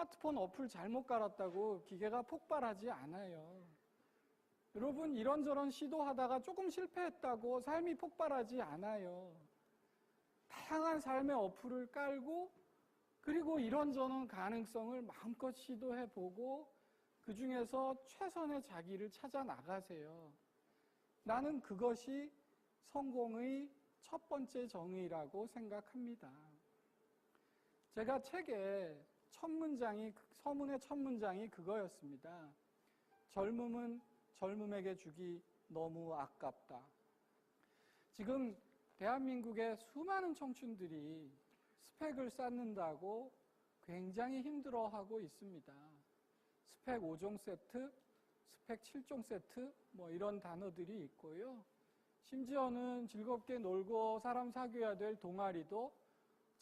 스마트폰 어플 잘못 깔았다고 기계가 폭발하지 않아요. 여러분, 이런저런 시도하다가 조금 실패했다고 삶이 폭발하지 않아요. 다양한 삶의 어플을 깔고 그리고 이런저런 가능성을 마음껏 시도해보고 그 중에서 최선의 자기를 찾아 나가세요. 나는 그것이 성공의 첫 번째 정의라고 생각합니다. 제가 책에 서문의 첫 문장이 그거였습니다. 젊음은 젊음에게 주기 너무 아깝다. 지금 대한민국의 수많은 청춘들이 스펙을 쌓는다고 굉장히 힘들어하고 있습니다. 스펙 5종 세트, 스펙 7종 세트, 이런 단어들이 있고요. 심지어는 즐겁게 놀고 사람 사귀어야 될 동아리도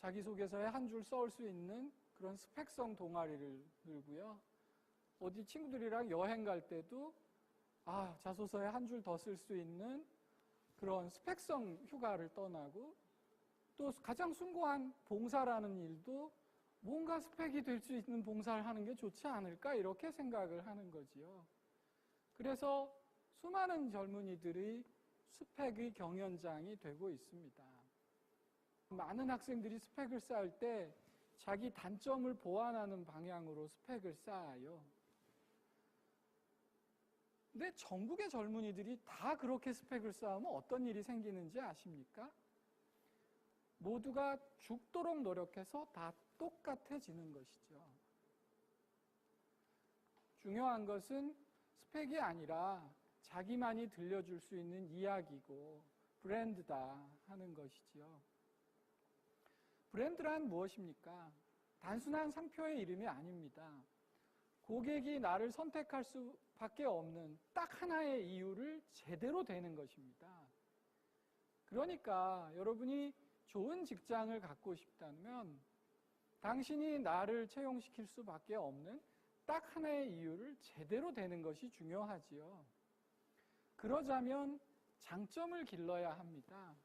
자기소개서에 한 줄 써올 수 있는 그런 스펙성 동아리를 들고요. 어디 친구들이랑 여행 갈 때도 자소서에 한 줄 더 쓸 수 있는 그런 스펙성 휴가를 떠나고 또 가장 숭고한 봉사라는 일도 뭔가 스펙이 될 수 있는 봉사를 하는 게 좋지 않을까 이렇게 생각을 하는 거지요. 그래서 수많은 젊은이들이 스펙의 경연장이 되고 있습니다. 많은 학생들이 스펙을 쌓을 때 자기 단점을 보완하는 방향으로 스펙을 쌓아요. 근데 전국의 젊은이들이 다 그렇게 스펙을 쌓으면 어떤 일이 생기는지 아십니까? 모두가 죽도록 노력해서 다 똑같아지는 것이죠. 중요한 것은 스펙이 아니라 자기만이 들려줄 수 있는 이야기고 브랜드다 하는 것이지요. 브랜드란 무엇입니까? 단순한 상표의 이름이 아닙니다. 고객이 나를 선택할 수밖에 없는 딱 하나의 이유를 제대로 대는 것입니다. 그러니까 여러분이 좋은 직장을 갖고 싶다면 당신이 나를 채용시킬 수밖에 없는 딱 하나의 이유를 제대로 대는 것이 중요하지요. 그러자면 장점을 길러야 합니다.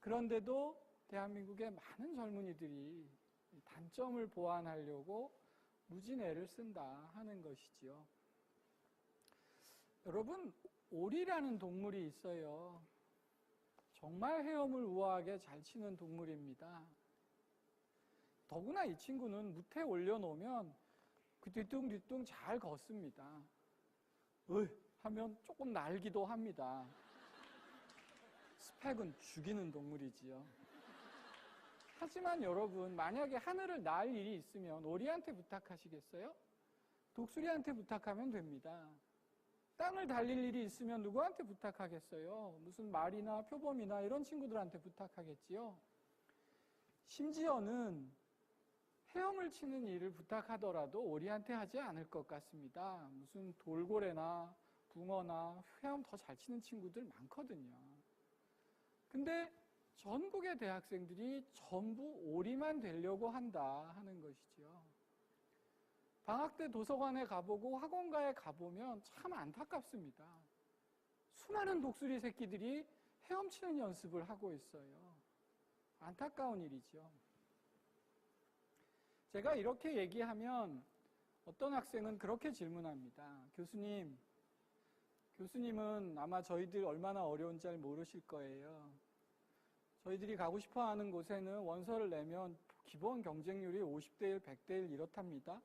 그런데도 대한민국의 많은 젊은이들이 단점을 보완하려고 무진 애를 쓴다 하는 것이지요. 여러분, 오리라는 동물이 있어요. 정말 헤엄을 우아하게 잘 치는 동물입니다. 더구나 이 친구는 무태 올려놓으면 그 뒤뚱뒤뚱 잘 걷습니다. 하면 조금 날기도 합니다. 스펙은 죽이는 동물이지요. 하지만 여러분, 만약에 하늘을 날 일이 있으면 오리한테 부탁하시겠어요? 독수리한테 부탁하면 됩니다. 땅을 달릴 일이 있으면 누구한테 부탁하겠어요? 무슨 말이나 표범이나 이런 친구들한테 부탁하겠지요. 심지어는 헤엄을 치는 일을 부탁하더라도 오리한테 하지 않을 것 같습니다. 무슨 돌고래나 붕어나 헤엄 더 잘 치는 친구들 많거든요. 근데 전국의 대학생들이 전부 오리만 되려고 한다 하는 것이지요. 방학 때 도서관에 가보고 학원가에 가보면 참 안타깝습니다. 수많은 독수리 새끼들이 헤엄치는 연습을 하고 있어요. 안타까운 일이죠. 제가 이렇게 얘기하면 어떤 학생은 그렇게 질문합니다. 교수님은 아마 저희들 얼마나 어려운지 잘 모르실 거예요. 저희들이 가고 싶어하는 곳에는 원서를 내면 기본 경쟁률이 50대 1, 100대 1 이렇답니다.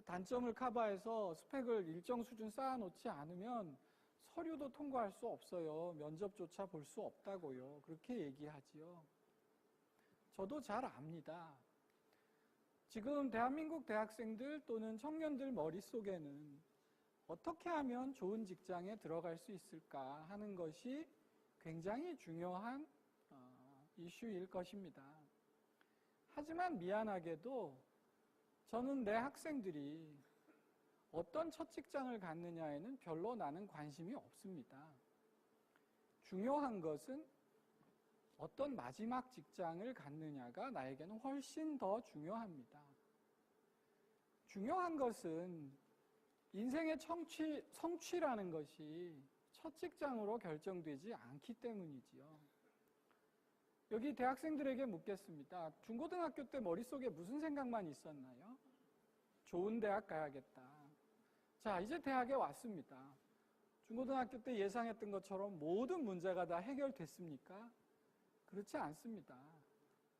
단점을 커버해서 스펙을 일정 수준 쌓아놓지 않으면 서류도 통과할 수 없어요. 면접조차 볼 수 없다고요. 그렇게 얘기하지요. 저도 잘 압니다. 지금 대한민국 대학생들 또는 청년들 머릿속에는 어떻게 하면 좋은 직장에 들어갈 수 있을까 하는 것이 굉장히 중요한 이슈일 것입니다. 하지만 미안하게도 저는 내 학생들이 어떤 첫 직장을 갖느냐에는 별로 나는 관심이 없습니다. 중요한 것은 어떤 마지막 직장을 갖느냐가 나에게는 훨씬 더 중요합니다. 중요한 것은 인생의 성취라는 것이 첫 직장으로 결정되지 않기 때문이지요. 여기 대학생들에게 묻겠습니다. 중고등학교 때 머릿속에 무슨 생각만 있었나요? 좋은 대학 가야겠다. 자, 이제 대학에 왔습니다. 중고등학교 때 예상했던 것처럼 모든 문제가 다 해결됐습니까? 그렇지 않습니다.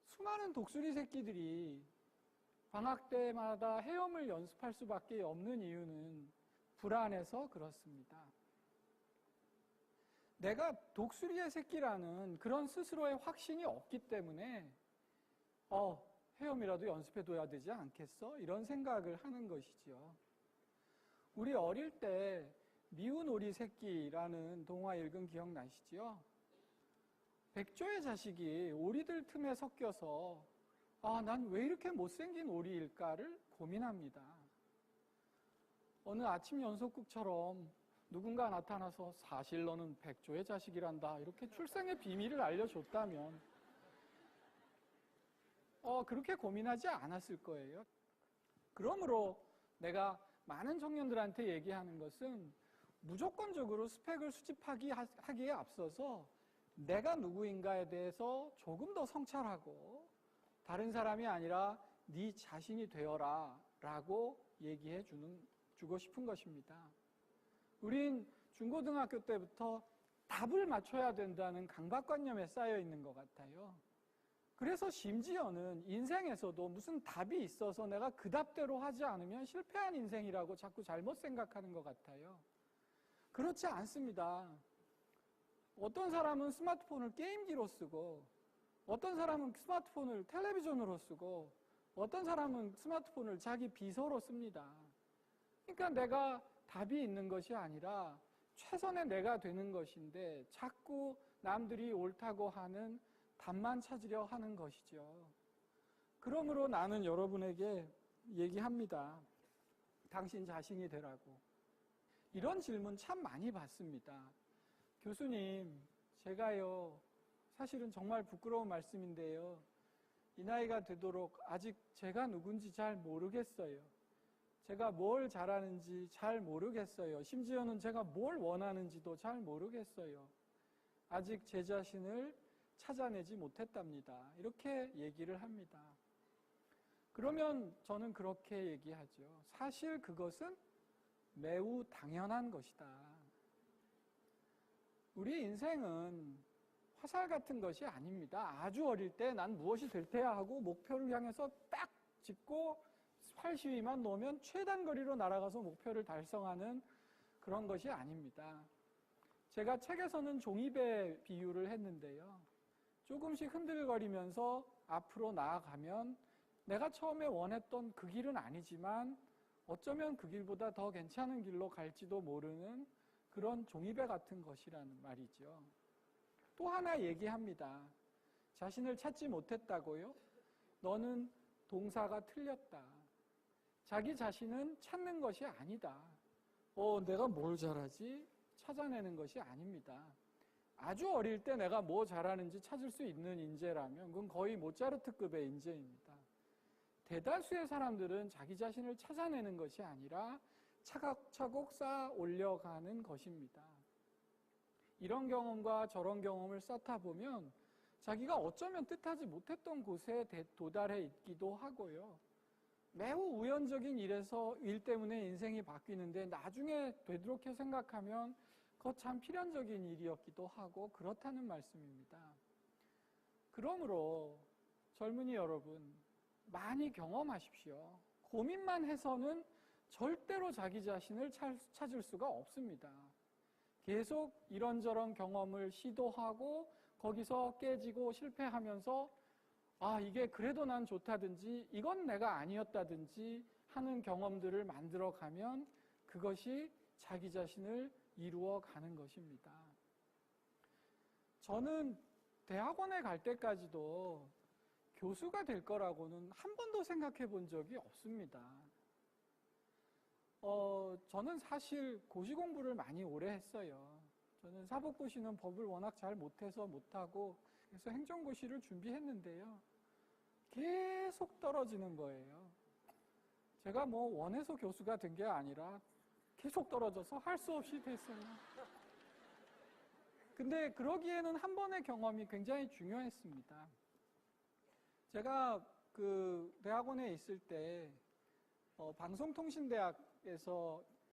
수많은 독수리 새끼들이 방학 때마다 헤엄을 연습할 수밖에 없는 이유는 불안해서 그렇습니다. 내가 독수리의 새끼라는 그런 스스로의 확신이 없기 때문에 헤엄이라도 연습해둬야 되지 않겠어? 이런 생각을 하는 것이죠. 우리 어릴 때 미운 오리 새끼라는 동화 읽은 기억나시죠? 백조의 자식이 오리들 틈에 섞여서 난 왜 이렇게 못생긴 오리일까를 고민합니다. 어느 아침 연속극처럼 누군가 나타나서 사실 너는 백조의 자식이란다 이렇게 출생의 비밀을 알려줬다면 그렇게 고민하지 않았을 거예요. 그러므로 내가 많은 청년들한테 얘기하는 것은 무조건적으로 스펙을 수집하기에 앞서서 내가 누구인가에 대해서 조금 더 성찰하고 다른 사람이 아니라 네 자신이 되어라 라고 얘기해 주고 싶은 것입니다. 우린 중고등학교 때부터 답을 맞춰야 된다는 강박관념에 쌓여 있는 것 같아요. 그래서 심지어는 인생에서도 무슨 답이 있어서 내가 그 답대로 하지 않으면 실패한 인생이라고 자꾸 잘못 생각하는 것 같아요. 그렇지 않습니다. 어떤 사람은 스마트폰을 게임기로 쓰고 어떤 사람은 스마트폰을 텔레비전으로 쓰고 어떤 사람은 스마트폰을 자기 비서로 씁니다. 그러니까 내가 답이 있는 것이 아니라 최선의 내가 되는 것인데 자꾸 남들이 옳다고 하는 답만 찾으려 하는 것이죠. 그러므로 나는 여러분에게 얘기합니다. 당신 자신이 되라고. 이런 질문 참 많이 받습니다. 교수님, 제가요, 사실은 정말 부끄러운 말씀인데요. 이 나이가 되도록 아직 제가 누군지 잘 모르겠어요. 제가 뭘 잘하는지 잘 모르겠어요. 심지어는 제가 뭘 원하는지도 잘 모르겠어요. 아직 제 자신을 찾아내지 못했답니다. 이렇게 얘기를 합니다. 그러면 저는 그렇게 얘기하죠. 사실 그것은 매우 당연한 것이다. 우리 인생은 화살 같은 것이 아닙니다. 아주 어릴 때 난 무엇이 될 테야 하고 목표를 향해서 딱 짚고 팔시위만 놓으면 최단 거리로 날아가서 목표를 달성하는 그런 것이 아닙니다. 제가 책에서는 종이배 비유를 했는데요. 조금씩 흔들거리면서 앞으로 나아가면 내가 처음에 원했던 그 길은 아니지만 어쩌면 그 길보다 더 괜찮은 길로 갈지도 모르는 그런 종이배 같은 것이라는 말이죠. 또 하나 얘기합니다. 자신을 찾지 못했다고요? 너는 동사가 틀렸다. 자기 자신은 찾는 것이 아니다. 내가 뭘 잘하지? 찾아내는 것이 아닙니다. 아주 어릴 때 내가 뭐 잘하는지 찾을 수 있는 인재라면 그건 거의 모차르트급의 인재입니다. 대다수의 사람들은 자기 자신을 찾아내는 것이 아니라 차곡차곡 쌓아 올려가는 것입니다. 이런 경험과 저런 경험을 쌓다 보면 자기가 어쩌면 뜻하지 못했던 곳에 도달해 있기도 하고요. 매우 우연적인 일 때문에 인생이 바뀌는데 나중에 되도록해 생각하면 그거 참 필연적인 일이었기도 하고 그렇다는 말씀입니다. 그러므로 젊은이 여러분, 많이 경험하십시오. 고민만 해서는 절대로 자기 자신을 찾을 수가 없습니다. 계속 이런저런 경험을 시도하고 거기서 깨지고 실패하면서 이게 그래도 난 좋다든지 이건 내가 아니었다든지 하는 경험들을 만들어가면 그것이 자기 자신을 이루어가는 것입니다. 저는 대학원에 갈 때까지도 교수가 될 거라고는 한 번도 생각해 본 적이 없습니다. 저는 사실 고시 공부를 많이 오래 했어요. 저는 사법고시는 법을 워낙 잘 못해서 못하고 그래서 행정고시를 준비했는데요. 계속 떨어지는 거예요. 제가 원해서 교수가 된 게 아니라 계속 떨어져서 할 수 없이 됐어요. 근데 그러기에는 한 번의 경험이 굉장히 중요했습니다. 제가 그 대학원에 있을 때 방송통신대학에서